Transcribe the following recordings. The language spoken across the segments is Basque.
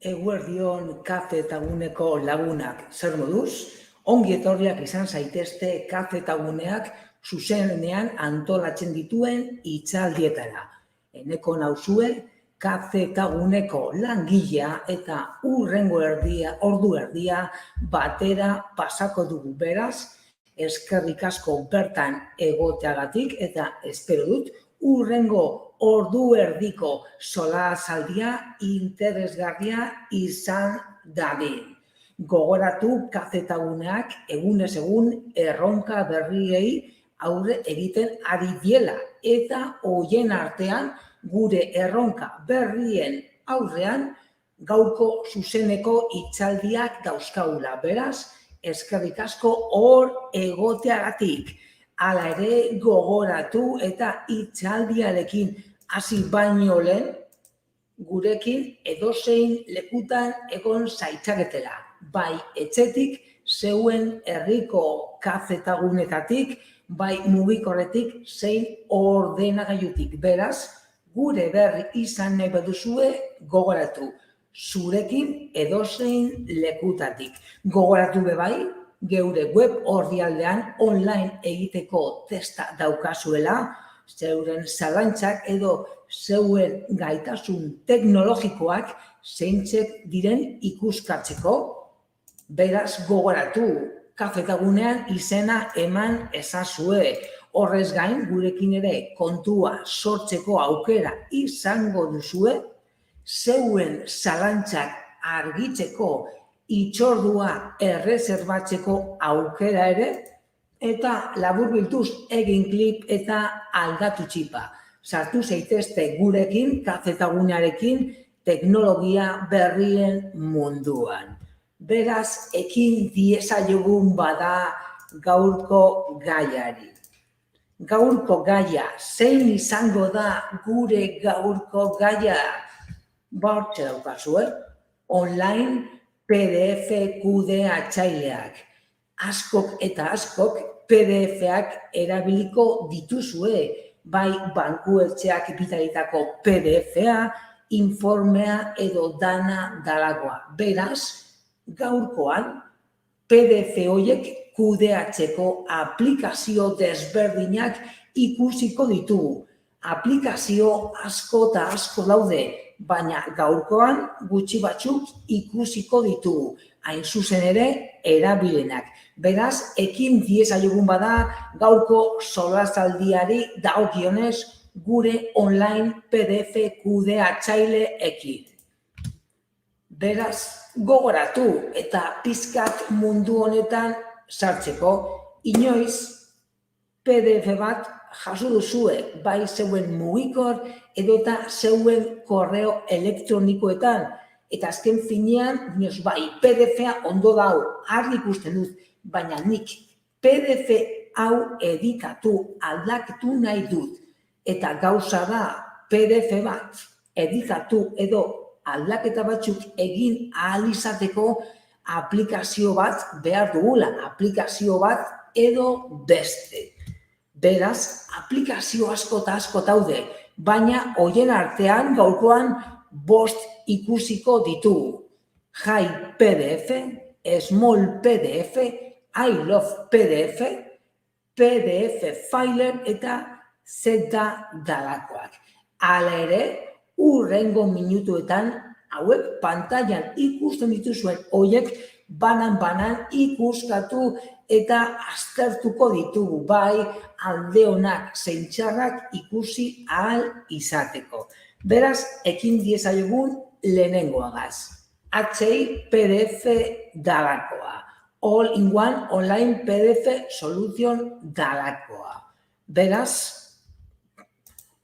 Eguerdion kafe eta guneko lagunak zer moduz? Ongi etorriak izan zaitezte kafe eta guneak zuzenean antolatzen dituen hitzaldietara. Eneko nauzue kafe eta guneko langilea eta ordu erdia batera pasako dugu, beraz, eskerrik asko bertan egoteagatik eta espero dut urrengo ordu erdiko solasaldia interesgarria izan dadin. Gogoratu kafe eta guneak egunez egun erronka berriei aurre egiten ari diela eta hoien artean gure erronka berrien aurrean gaurko zuzeneko hitzaldiak dauzkagula. Beraz, eskerrik asko hor egoteagatik. Hala ere gogoratu eta hitzaldiarekin hasi baino lehen, gurekin edozein lekutan egon zaitzaketela. Bai etxetik, zeuen herriko kafe eta gunetatik, bai mugikorretik zein ordenagailutik. Beraz, gure berri izan nahi baduzue gogoratu. Zurekin edozein lekutatik. Gogoratu bebai, geure web orrialdean online egiteko testa daukazuela, zeuren zalantzak edo zeuen gaitasun teknologikoak zeintzek diren ikuskatzeko. Beraz, gogoratu, kafe eta gunean izena eman ezazue. Horrez gain, gurekin ere kontua sortzeko aukera izango duzue, zeuen zalantzak argitzeko hitzordua erreserbatzeko aukera ere, eta laburbiltuz egin klik eta aldatu txipa. Sartu zaitezte gurekin, kafe eta gunearekin, teknologia berrien munduan. Beraz, ekin diezaiogun bada gaurko gaiari. Gaurko gaia, zein izango da gure gaurko gaia? Hortxe daukazue, online PDF kudeatzaileak. Askok eta askok PDF-ak erabiliko dituzue, bai bankuetxeak bidalitako PDF-a, informea edo dana dalakoa. Beraz, gaurkoan PDF horiek kudeatzeko aplikazio desberdinak ikusiko ditugu. Aplikazio asko eta asko daude, baina gaurkoan gutxi batzuk ikusiko ditugu. Hain zuzen ere, erabilenak. Beraz, ekin diezaiogun bada gaurko solasaldiari dagokionez gure online PDF kudeatzaile ekin. Beraz, gogoratu eta pizkat mundu honetan sartzeko, inoiz PDF bat jaso duzue, bai zeuen mugikor edota zeuen korreo elektronikoetan, eta azken finean, bai, PDF-a ondo dau, argi ikusten dut, baina nik PDF hau editatu, aldaktu nahi dut, eta gauza da PDF bat editatu edo aldaketa batzuk egin ahal izateko aplikazio bat behar dugula, aplikazio bat edo beste. Beraz, aplikazio asko eta asko daude, baina hoien artean gaurkoan 5 ikusiko ditugu. High PDF, Small PDF, I Love PDF, PDF Filer eta Z dalakoak. Hala ere, urrengo minutuetan hauek pantailan ikusten dituzuen horiek banan ikuskatu eta aztertuko ditugu, bai alde onak zein txarrak ikusi ahal izateko. Beraz, ekin diezaiogun lehenengoagaz. HI PDF dalakoa. All-in-one online PDF solution dalakoa. Beraz,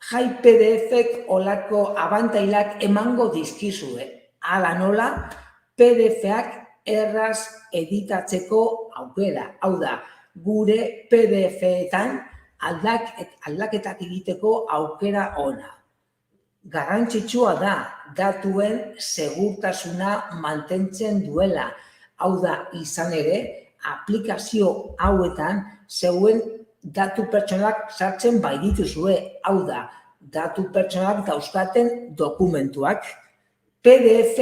High PDF-ek olako abantailak emango dizkizue. Hala nola, PDF-ak erraz editatzeko aukera. Hau da, gure PDF-etan aldaketak egiteko aukera ona. Garrantzitsua da, datuen segurtasuna mantentzen duela. Hau da, izan ere, aplikazio hauetan zeuen datu pertsonalak sartzen bai dituzue. Hau da, datu pertsonalak dauzkaten dokumentuak. PDF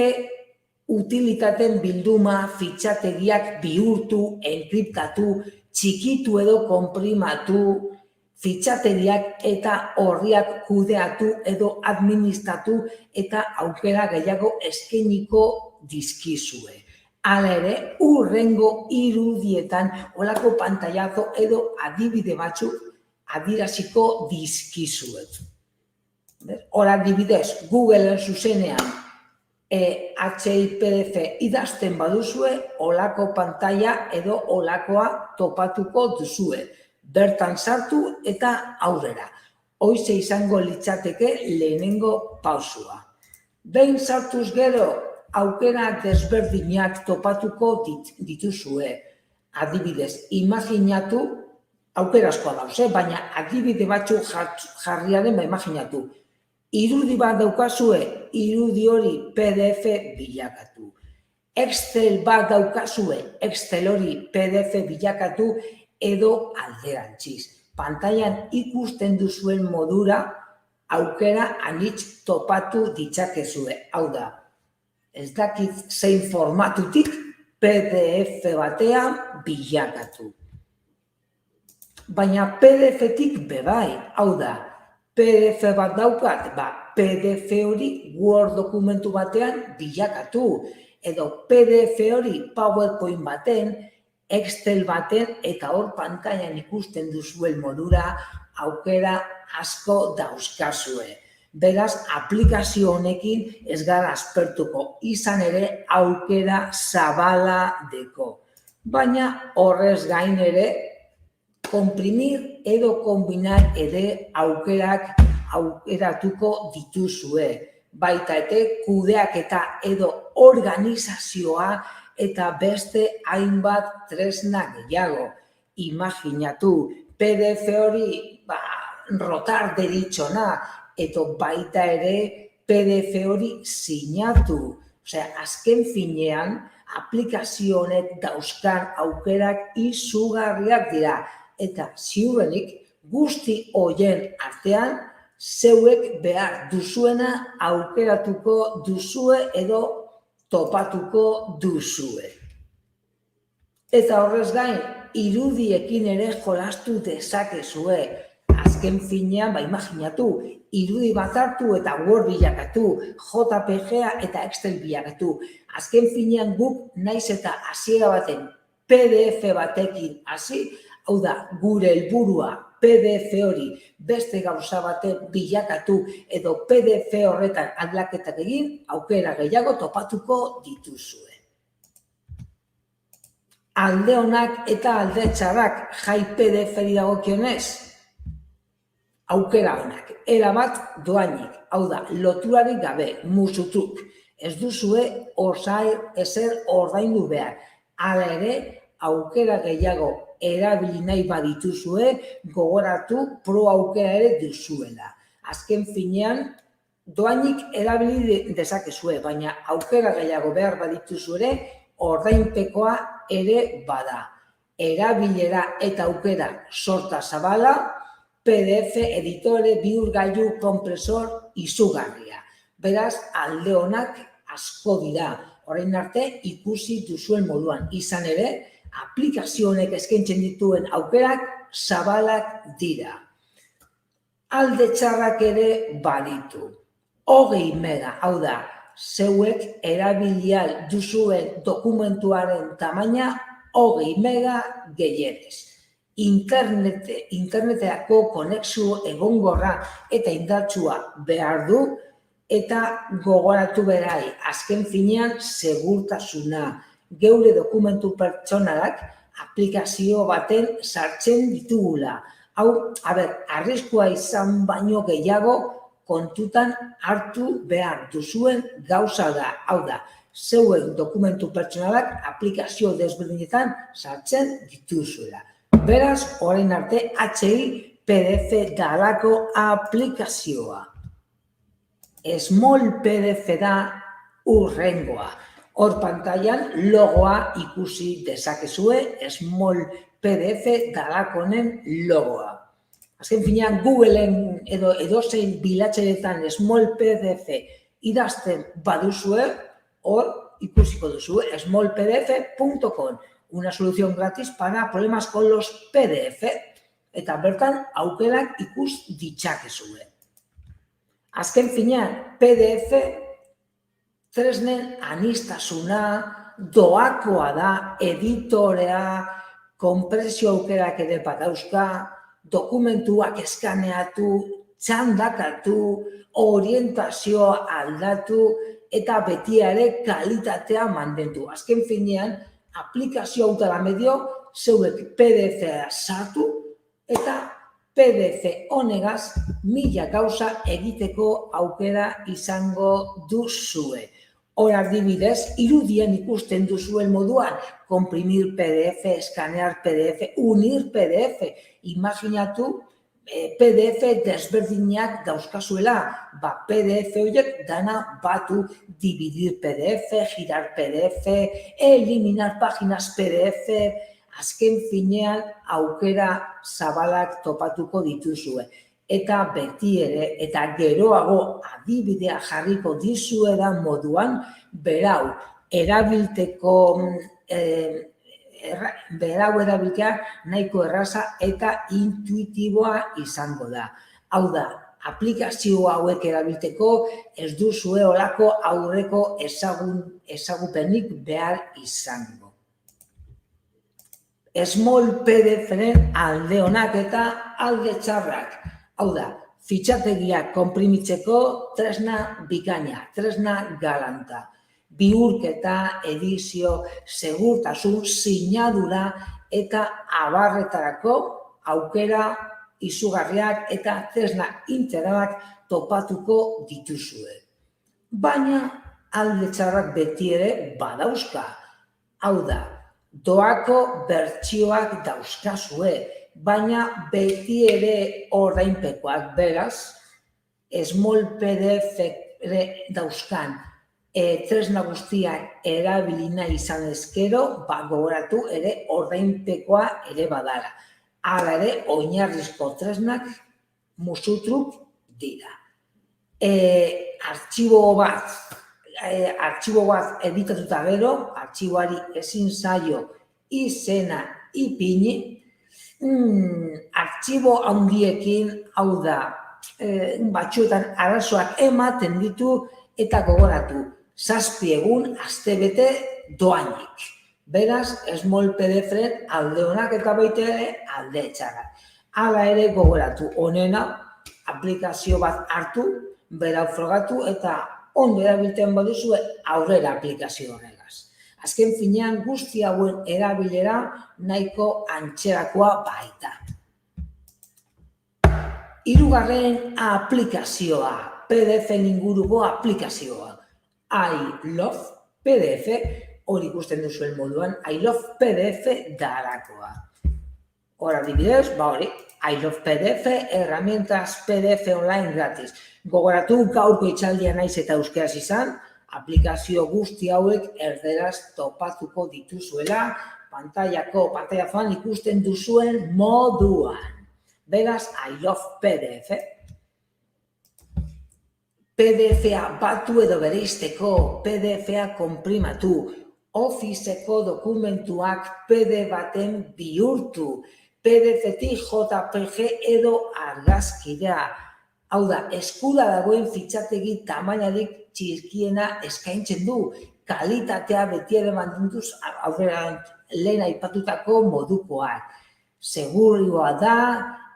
utilitaten bilduma fitxategiak bihurtu, enkriptatu, txikitu edo konprimatu, fitxategiak eta orriak kudeatu edo administratu eta aukera gehiago eskainiko dizkizue. Hala ere, hurrengo irudietan holako pantailazo edo adibide batzuk adieraziko dizkizuet. Hor adibidez, Googleen zuzenean HIPDF idazten baduzue, holako pantaila edo holakoa topatuko duzue. Bertan sartu eta aurrera. Hoize izango litzateke lehenengo pausua. Behin sartuz gero, aukera desberdinak topatuko dituzue. Adibidez, imaginatu, aukera askoa dauze, baina adibide batzuk jarriaren imaginatu. Irudi bat daukazue, irudi hori PDF bilakatu. Excel bat daukazue, Excel hori PDF bilakatu edo alderantziz. Pantailan ikusten duzuen modura aukera anitz topatu ditzakezue. Hau da, ez dakit zein formatutik PDF batean bilakatu. Baina PDF-tik bebai, hau da, PDF bat daukat, PDF hori Word dokumentu batean bilakatu, edo PDF hori PowerPoint baten, Excel baten, eta hor pantailan ikusten duzuen modura aukera asko dauzkazue. Beraz, aplikazio honekin ez gara aspertuko, izan ere aukera zabala deko. Baina horrez gain ere, konprimir edo konbinar ere aukeratuko dituzue. Baita ete kudeaketa edo organizazioa eta beste hainbat tresna gehiago. Imaginatu, PDF hori rotar deritzona, eta baita ere PDF hori sinatu. Azken finean, aplikazio honek dauzkan aukerak izugarriak dira. Eta ziurrenik guzti horien artean zeuek behar duzuena aukeratuko duzue edo topatuko duzue. Eta horrez gain, irudiekin ere jolastu dezakezue. Azken finean, imaginatu, irudi bat hartu eta Word bilakatu, JPG eta Excel bilakatu. Azken finean guk naiz eta hasiera baten PDF batekin hasi, hau da, gure helburua PDF hori beste gauza baten bilakatu edo PDF horretan aldaketak egin, aukera gehiago topatuko dituzue. Alde onak eta alde txarrak jai PDF-ri dagokionez, aukera onak, erabat doainik, hau da, loturarik gabe, musutruk, ez duzue ezer ordaindu behar. Hala ere, aukera gehiago erabili nahi badituzue, gogoratu pro aukera ere duzuela. Azken finean, doainik erabili dezakezue, baina aukera gehiago behar badituzu ere, ordainpekoa ere bada. Erabilera eta aukera sorta zabala, PDF editore bihurgailu konpresor izugarria. Beraz, alde onak asko dira. Orain arte ikusi duzuen moduan. Izan ere, aplikazio honek eskaintzen dituen aukerak zabalak dira. Alde txarrak ere baditu. 20 mega, hau da, zeuek erabilial duzuen dokumentuaren tamaina 20 mega gehienez. Interneterako konexio egongorra eta indartsua behar du, eta gogoratu berai, azken finean segurtasuna. Geure dokumentu pertsonalak aplikazio baten sartzen ditugula. Hau, arriskua izan baino gehiago kontutan hartu behar duzuen gauza da. Hau da, zeuen dokumentu pertsonalak aplikazio desberdinetan sartzen dituzuela. Beraz, orain arte HIPDF dalako aplikazioa. Small PDF da hurrengoa. Hor pantailan logoa ikusi dezakezue, Small PDF dalakonen logoa. Azken finean, Googleen edo edozein bilatzeretan Small PDF idazten baduzue, hor ikusiko duzu, smallpdf.com, una solución gratis para problemas con los PDF, eta bertan aukerak ikus ditzakezue. Azken finean, PDF tresnen anistasuna, doakoa da, editorea, konpresio aukerak ere badauzka, dokumentuak eskaneatu, txandakatu, orientazioa aldatu eta betiare kalitatea mantendu. Azken finean, aplikazio hau dela medio, zeuek PDF-a sartu eta PDF honegaz 1000 gauza egiteko aukera izango duzue. Hor adibidez, irudien ikusten duzuen moduan, komprimir PDF, eskanear PDF, unir PDF, imaginatu PDF desberdinak dauzkazuela, PDF horiek dana batu, dividir PDF, girar PDF, eliminar páginas PDF, azken finean aukera zabalak topatuko dituzue. Eta beti ere, eta geroago adibidea jarriko dizuedan moduan, berau erabiltzea nahiko erraza eta intuitiboa izango da. Hau da, aplikazio hauek erabiltzeko ez duzue olako aurreko ezagupenik behar izango. Small PDF-ren alde onak eta alde txarrak. Hau da, fitxategiak konprimitzeko tresna bikaina, tresna galanta. Bihurketa, edizio, segurtasun, sinadura eta abarretarako aukera izugarriak eta tresna integralak topatuko dituzue. Baina alde txarrak beti ere badauzka. Hau da, doako bertsioak dauzkazue, baina beti ere ordainpekoak, beraz, small PDF dauzkan tresna guztiak erabili nahi izan ezkero, gogoratu ere ordainpekoa ere badara. Hala ere, oinarrizko tresnak musutruk dira. Artxibo bat editatuta gero, artxiboari ezin zaio izena ipini, artxibo handiekin, hau da, batzuetan arazoak ematen ditu eta gogoratu, 7 egun astebete doainik. Beraz, small PDF-ren alde onak eta baita ere alde txarrak. Hala ere gogoratu, honena aplikazio bat hartu, berau frogatu eta ondo erabiltzen baduzue aurrera aplikazio horregaz. Azken finean guzti hauen erabilera nahiko antzerakoa baita. Hirugarren aplikazioa, PDF-en inguruko aplikazioa. I love PDF, hori ikusten duzuen moduan, I love PDF darakoa. Hor adibidez, hori, I love PDF, herramientas PDF online gratis. Gogoratu gaurko hitzaldia naiz eta euskeraz izan, aplikazio guzti hauek erderaz topatuko dituzuela, pantailazoan ikusten duzuen moduan. Beraz, I love PDF. PDF-a batu edo bereizteko, PDF-a konprimatu, Office-eko dokumentuak PDF baten bihurtu, PDF-etik JPG edo argazkira. Hau da, eskura dagoen fitxategi tamainarik txirkiena eskaintzen du, kalitatea beti ere mantenduz aurrera lehen aipatutako modukoak. Segurua da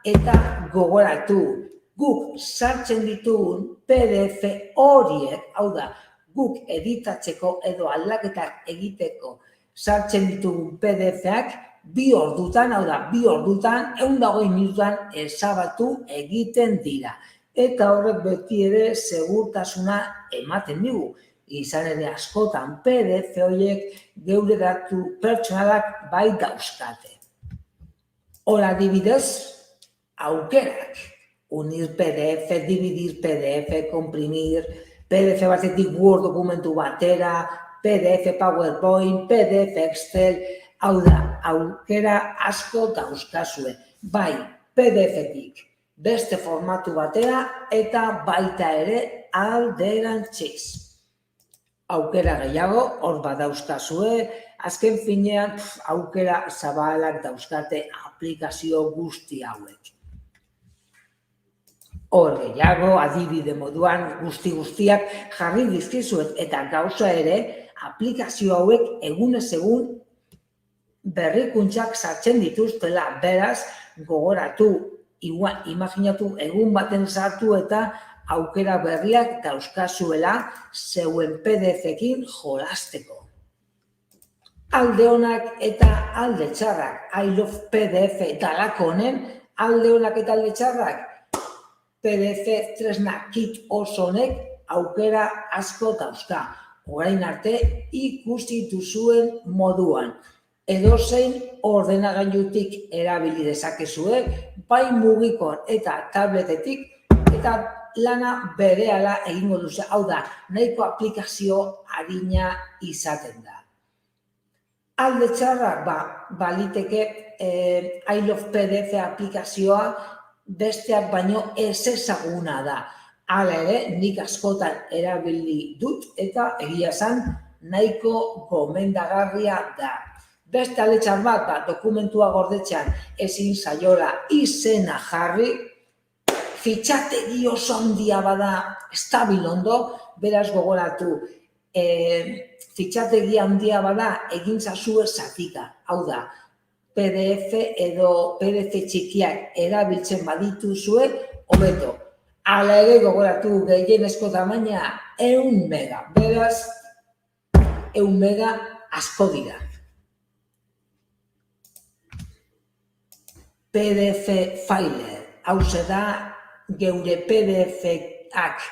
eta gogoratu. Guk sartzen ditugun PDF horiek, hau da, guk editatzeko edo aldaketak egiteko sartzen ditugun PDF-ak 2 ordutan, hau da, 2 ordutan, 120 minututan ezabatu egiten dira. Eta horrek beti ere segurtasuna ematen digu. Izan ere askotan PDF horiek geure datu pertsonalak bai dauzkate. Hor adibidez, aukerak. Unir PDF, dividir PDF, komprimir, PDF batetik Word dokumentu batera, PDF PowerPoint, PDF Excel, hau da, aukera asko dauzkazue. Bai, PDF-etik beste formatu batera eta baita ere alderantziz. aukera gehiago, hor badauzkazue, azken finean aukera zabalak dauzkate aplikazio guzti hauek. Hor gehiago, adibide moduan guztiak jarri dizkizuet eta gauza ere, aplikazio hauek egunez egun berrikuntzak sartzen dituztela, beraz, gogoratu, imaginatu egun baten sartu eta aukera berriak dauzkazuela zeuen PDF-ekin jolasteko. Alde onak eta alde txarrak, I love PDF dalako honen, alde onak eta alde txarrak, PDF tresna kit oso honek aukera asko dauzka, orain arte ikusi duzuen moduan. Edozein ordenagailutik erabili dezakezue, bai mugikor eta tabletetik, eta lana berehala egingo duzu. Hau da, nahiko aplikazio arina izaten da. Alde txarrak, baliteke I love PDF aplikazioa besteak baino ez ezaguna da. Hala ere, nik askotan erabili dut eta egia esan nahiko gomendagarria da. Beste alde txar bat, dokumentua gordetxean ezin zaiola izena jarri, fitxategi oso handia bada estabil ondo, beraz gogoratu, fitxategi handia bada egin zazue zatika. Hau da, PDF edo PDF txikiak erabiltzen badituzue, hobeto. Hala ere gogoratu gehienezko tamaina 100 mega, beraz 100 mega asko dira. PDF Filer, hauze da geure PDF-ak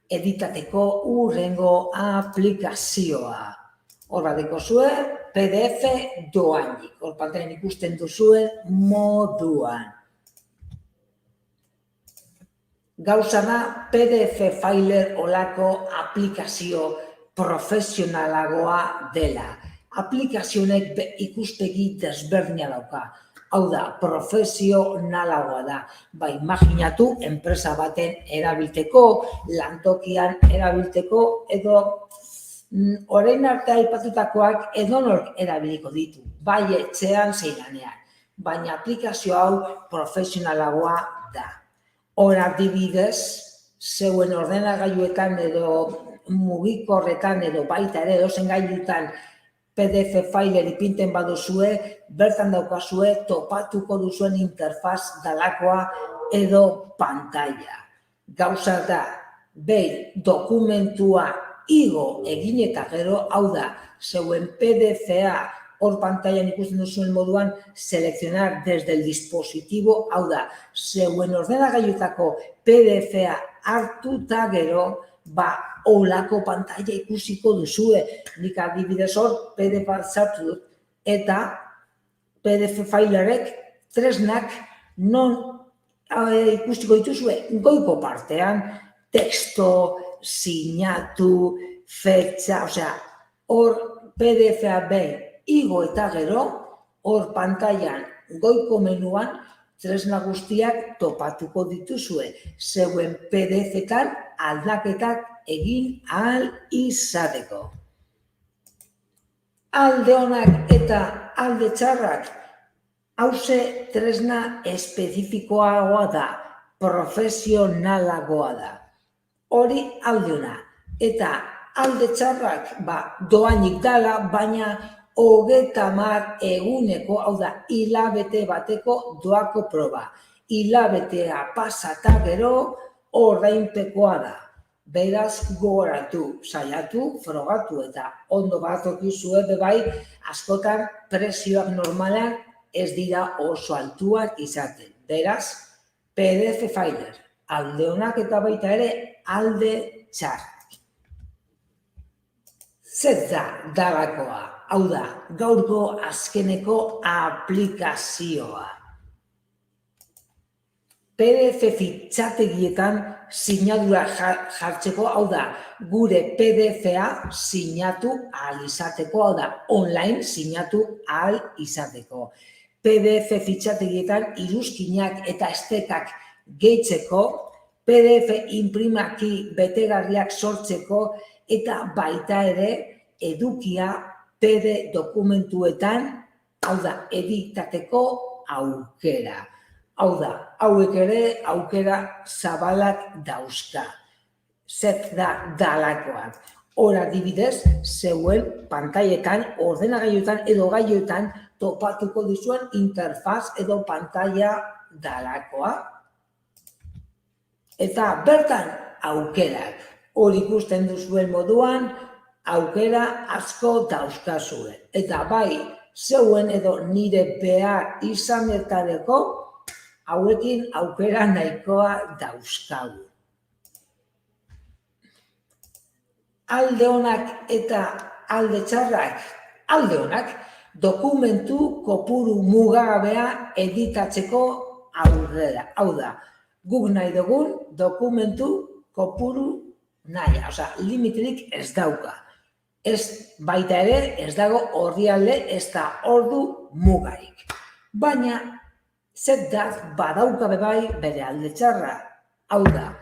editateko urrengo aplikazioa. Hor badeko zuen PDF doainik, hor pantailan ikusten duzuen moduan. Gauza da PDF Filer olako aplikazio profesionalagoa dela. Aplikazionek ikuspegi desberdina dauka. Hau da, profesionalagoa da. Imaginatu, enpresa baten erabilteko, lantokian erabilteko, edo orain arte aipatutakoak edonork erabiliko ditu, bai etxean zein lanean. Baina aplikazio hau profesionalagoa da. Hor adibidez, zeuen ordenagailuetan edo mugikorretan edo baita ere edozen gailutan PDF Filer ipinten baduzue, bertan daukazue topatuko duzuen interfaz dalakoa edo pantaila. Gauza da, behin dokumentua igo egin eta gero, hau da, zeuen PDF-a hor pantailan ikusten duzuen moduan, selekzionar desde el dispositibo, hau da, zeuen ordenagailuetako PDF-a hartuta gero, olako pantaila ikusiko duzue. Nik adibidez hor PDF sartu dut eta PDF Filerek tresnak non ikusiko dituzue goiko partean, teksto, sinatu, fetxa, osea, hor PDF-a behin igo eta gero, hor pantailan goiko menuan tresna guztiak topatuko dituzue, zeuen PDF-etan aldaketak egin ahal izateko. Alde onak eta alde txarrak, hauze tresna espezifikoagoa da, profesionalagoa da. Hori alde ona. Eta alde txarrak, doainik dala, baina 30 eguneko, hau da, hilabete bateko doako proba. Hilabetea pasata gero ordainpekoa da. Beraz, gogoratu, saiatu, frogatu eta ondo batokizue bai, askotan prezioak normalak ez dira oso altuak izaten. Beraz, PDF Filer, alde onak eta baita ere alde txarrak. Zer da dalakoa? Hau da, gaurko azkeneko aplikazioa. PDF fitxategietan sinadura jartzeko, hau da, gure PDF-a sinatu ahal izateko, hau da, online sinatu ahal izateko. PDF fitxategietan iruzkinak eta estekak gehitzeko, PDF imprimaki betegarriak sortzeko eta baita ere edukia PD dokumentuetan, hau da, editateko aukera. Hau da, hauek ere aukera zabalak dauzka. Zer da dalakoak. Hor adibidez, zeuen pantailetan, ordenagailuetan edo gailuetan topatuko duzuen interfaz edo pantaila dalakoa. Eta bertan aukerak. Hor ikusten duzuen moduan, aukera asko dauzkazue. Eta bai, zeuen edo nire behar izanetareko, hauekin aukera nahikoa dauzkagu. Alde onak eta alde txarrak, alde onak, dokumentu kopuru mugagabea editatzeko aurrera. Hau da, guk nahi dugun dokumentu kopuru nahi, limiterik ez dauka. Ez baita ere, ez dago orrialde ez da ordu mugarik. Baina, zer da badauka bebai bere alde txarra. Hau da,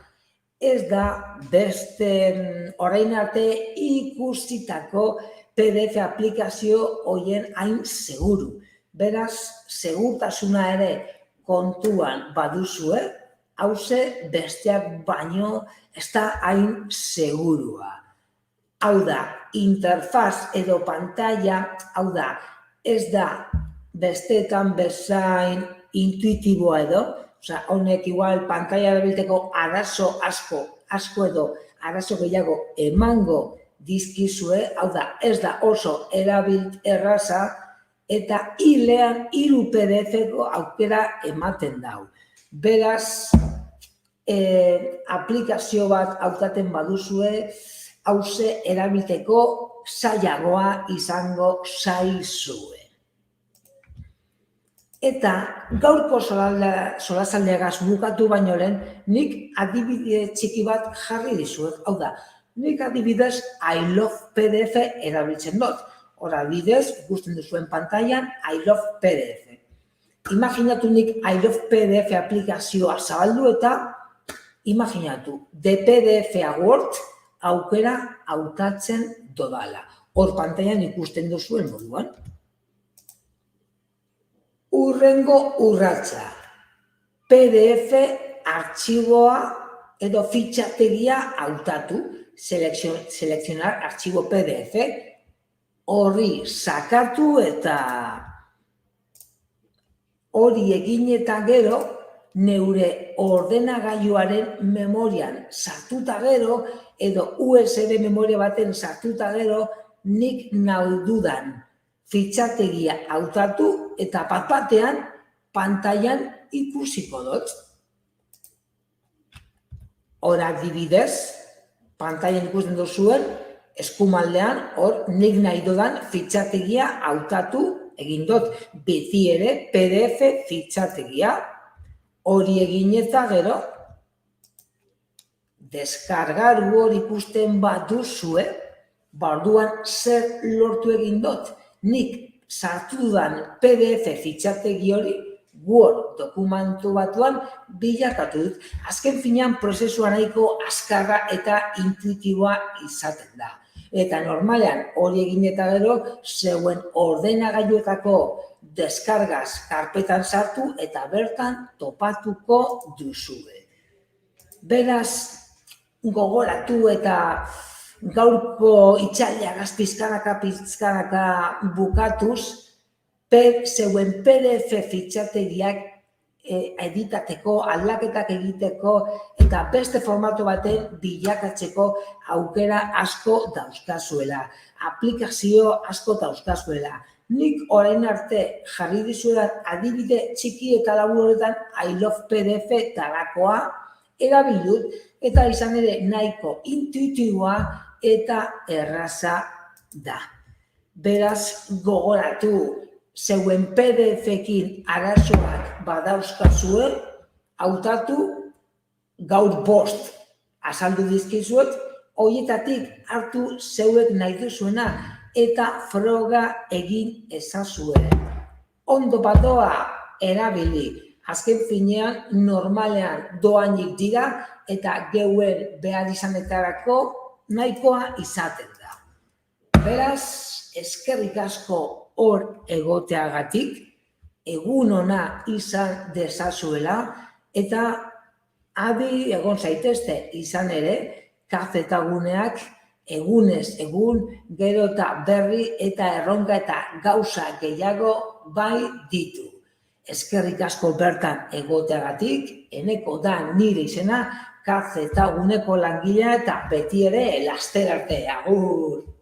ez da beste orain arte ikusitako PDF aplikazio horien hain seguru. Beraz, segurtasuna ere kontuan baduzue, hauze besteak baino ez da hain segurua. Hau da, interfaz edo pantalla, hau da, ez da besteetan bezain intuitiboa edo, honek igual pantalla erabilteko arazo asko edo arazo gehiago emango dizkizue, hau da, ez da oso erabilt erraza eta hilean 3 PDF-ko aukera ematen dau. Beraz, aplikazio bat hautaten baduzue, hauze erabilteko zailagoa izango zaizue. Eta gaurko solasaldiagaz bukatu baino lehen, nik adibide txiki bat jarri dizuet. Hau da, nik adibidez I love PDF erabiltzen dut. Hor adibidez, ikusten duzuen pantailan I love PDF. Imaginatu nik I love PDF aplikazioa zabaldu eta imaginatu, de PDF a Word aukera hautatzen dodala. Hor pantailan ikusten duzuen moduan. Urrengo urratsa, PDF artxiboa edo fitxategia hautatu, selekzionar artxibo PDF, horri sakatu eta hori egin eta gero, neure ordenagailuaren memorian sartuta gero, edo USB memoria baten sartuta gero, nik naududan fitxategia hautatu eta bat-batean pantailan ikusiko dut. Hor adibidez, pantailan ikusten duzuen, eskumaldean, hor nik nahi dudan fitxategia hautatu egin dut. Beti ere PDF fitxategia. Hori egin eta gero, deskargaru hori ikusten baduzue, orduan zer lortu egin dut. Nik sartu dudan PDF fitxategi hori Word dokumentu batuan bilakatu dut. Azken finean prozesua nahiko azkarra eta intuitiboa izaten da. Eta normalean hori egin eta gero zeuen ordenagailuetako deskargaz karpetan sartu eta bertan topatuko duzue. Beraz, gogoratu eta gaurko itxaldiagaz pizkanaka bukatuz, zeuen PDF fitxategiak editateko, aldaketak egiteko eta beste formato baten bilakatzeko aukera asko dauzkazuela, aplikazio asko dauzkazuela. Nik orain arte jarri dizuetan adibide txiki eta labur horretan I love PDF talakoa erabilut eta izan ere nahiko intuitiboa eta erraza da. Beraz, gogoratu, zeuen PDF-ekin arazoak badauzkazue, hautatu gaur 5 azaldu dizkizuet, horietatik hartu zeuek nahi duzuena eta froga egin ezazue. Ondo badoa erabili, azken finean normalean doainik dira eta geuen behar izanetarako nahikoa izaten da. Beraz, eskerrik asko hor egoteagatik, egun ona izan dezazuela, eta adi egon zaitezte izan ere, kafetaguneak egunez egun, gero eta berri eta erronka eta gauza gehiago bai ditu. Eskerrik asko bertan egoteagatik, Eneko da nire izena, kafetaguneko langilea eta beti ere laster arte, agur!